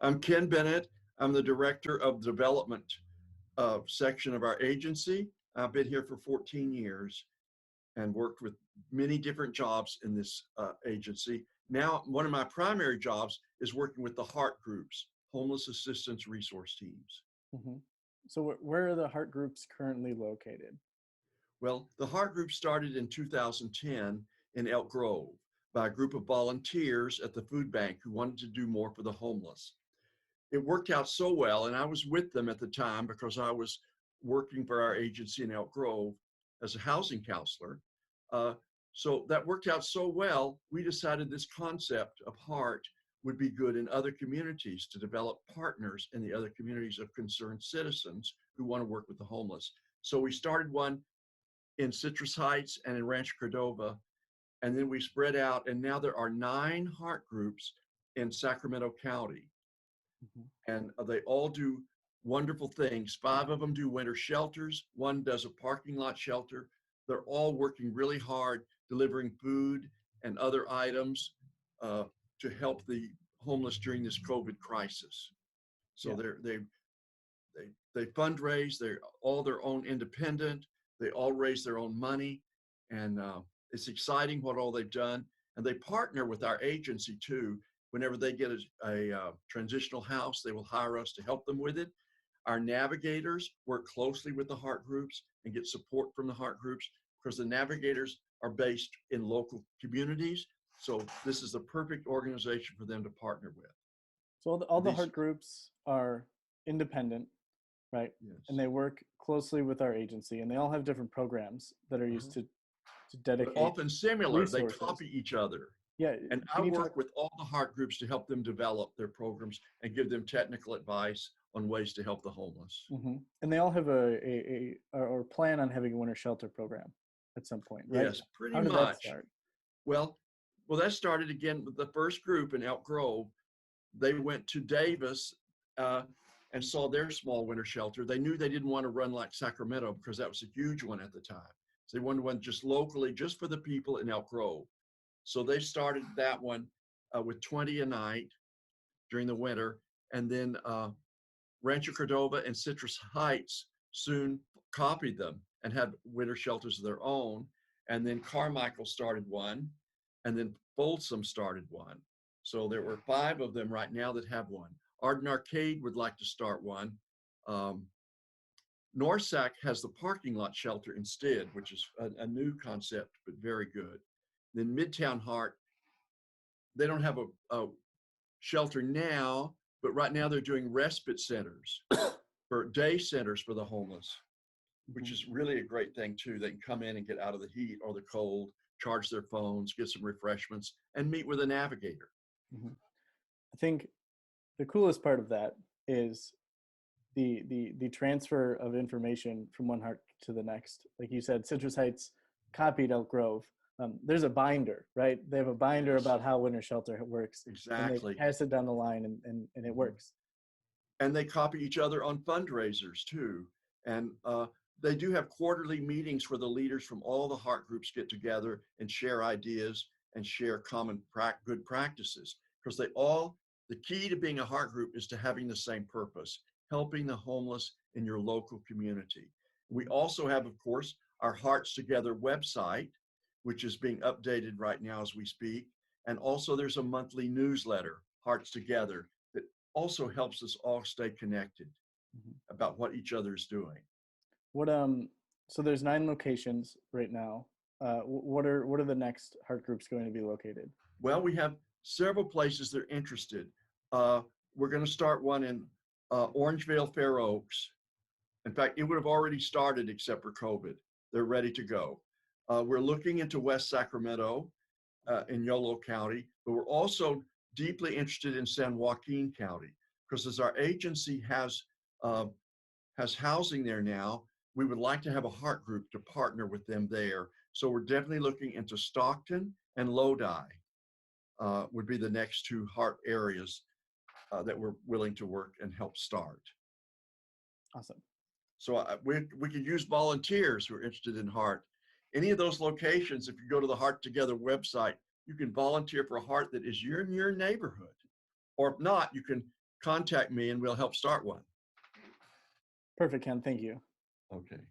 I'm Ken Bennett. I'm the director of the development section of our agency. I've been here for 14 years and worked with many different jobs in this agency. Now, one of my primary jobs is working with the HART Groups, Homeless Assistance Resource Teams. Mm-hmm. So where are the HART Groups currently located? Well, the HART Group started in 2010 in Elk Grove by a group of volunteers at the food bank who wanted to do more for the homeless. It worked out so well, and I was with them at the time because I was working for our agency in Elk Grove as a housing counselor. So that worked out so well, we decided this concept of HART would be good in other communities to develop partners in the other communities of concerned citizens who want to work with the homeless. So we started one in Citrus Heights and in Rancho Cordova, and then we spread out, and now there are 9 HART groups in Sacramento County. Mm-hmm. And they all do wonderful things. 5 of them do winter shelters. 1 does a parking lot shelter. They're all working really hard, delivering food and other items to help the homeless during this COVID crisis. So Yeah. they fundraise. They're all their own independent. They all raise their own money, and it's exciting what all they've done. And they partner with our agency too. Whenever they get a transitional house, they will hire us to help them with it. Our navigators work closely with the HART groups and get support from the HART groups because the navigators are based in local communities. So this is the perfect organization for them to partner with. So all the HART Groups are independent, right? Yes. And they work closely with our agency, and they all have different programs that are used to dedicate. But often similar, resources. They copy each other. Yeah. And I work with all the HART groups to help them develop their programs and give them technical advice on ways to help the homeless. Mm-hmm. And they all have or plan on having a winter shelter program at some point, right? Yes, pretty How did much. That start? Well, that started again with the first group in Elk Grove. They went to Davis and saw their small winter shelter. They knew they didn't want to run like Sacramento because that was a huge one at the time. So they wanted one just locally, just for the people in Elk Grove. So they started that one with 20 a night during the winter. And then Rancho Cordova and Citrus Heights soon copied them and had winter shelters of their own. And then Carmichael started one, and then Folsom started one. So there were 5 of them right now that have one. Arden Arcade would like to start one. Norsac has the parking lot shelter instead, which is a new concept, but very good. Then Midtown HART, they don't have a shelter now, but right now they're doing respite centers for day centers for the homeless, which is really a great thing too. They can come in and get out of the heat or the cold, charge their phones, get some refreshments, and meet with a navigator. Mm-hmm. I think the coolest part of that is the transfer of information from one HART to the next. Like you said, Citrus Heights copied Elk Grove. There's a binder, right? They have a binder about how winter shelter works. Exactly. And they pass it down the line and it works. And they copy each other on fundraisers too. And they do have quarterly meetings where the leaders from all the HART groups get together and share ideas and share common good practices. Because the key to being a HART group is to having the same purpose, helping the homeless in your local community. We also have, of course, our Hearts Together website, which is being updated right now as we speak. And also there's a monthly newsletter, Hearts Together, that also helps us all stay connected about what each other is doing. So there's 9 locations right now. What are the next HART groups going to be located? Well, we have several places that are interested. We're going to start one in Orangevale, Fair Oaks. In fact, it would have already started except for COVID. They're ready to go. We're looking into West Sacramento in Yolo County, but we're also deeply interested in San Joaquin County because as our agency has housing there now, we would like to have a HART group to partner with them there. So we're definitely looking into Stockton and Lodi would be the next 2 HART areas that we're willing to work and help start. Awesome. So we could use volunteers who are interested in HART. Any of those locations, if you go to the HART Together website, you can volunteer for a HART that is in your neighborhood. Or if not, you can contact me and we'll help start one. Perfect, Ken. Thank you. Okay.